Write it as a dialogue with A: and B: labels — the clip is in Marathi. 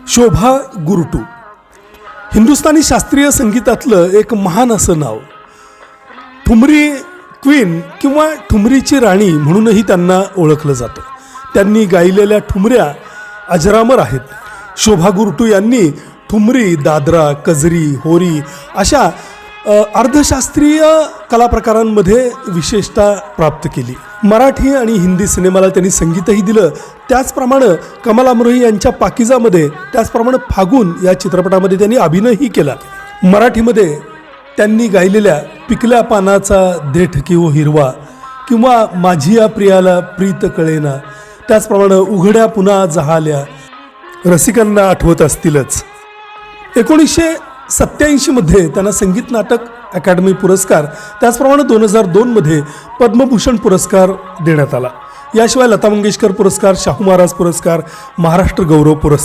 A: शोभा गुरटू हिंदुस्थानी शास्त्रीय संगीतातलं एक महान असं नाव. ठुमरी क्वीन किंवा ठुमरीची राणी म्हणूनही त्यांना ओळखलं जातं. त्यांनी गायलेल्या ठुमऱ्या अजरामर आहेत. शोभा गुरटू यांनी ठुमरी, दादरा, कजरी, होरी अशा अर्धशास्त्रीय कलाप्रकारांमध्ये विशेषता प्राप्त केली. मराठी आणि हिंदी सिनेमाला त्यांनी संगीतही दिलं. त्याचप्रमाणे कमल अमरोही यांच्या पाकिजामध्ये, त्याचप्रमाणे फागुन या चित्रपटामध्ये त्यांनी अभिनयही केला. मराठीमध्ये त्यांनी गायलेल्या पिकल्या पानाचा देठ की हो हिरवा किंवा माझी या प्रियाला प्रीत कळेना, त्याचप्रमाणे उघड्या पुन्हा जहाल्या रसिकांना आठवत असतीलच. 1987 मध्ये त्यांना संगीत नाटक अकादमी पुरस्कार, त्याचप्रमाणे 2002 मध्ये पद्मभूषण पुरस्कार देण्यात आला. याशिवाय लता मंगेशकर पुरस्कार, शाहू महाराज पुरस्कार, महाराष्ट्र गौरव पुरस्कार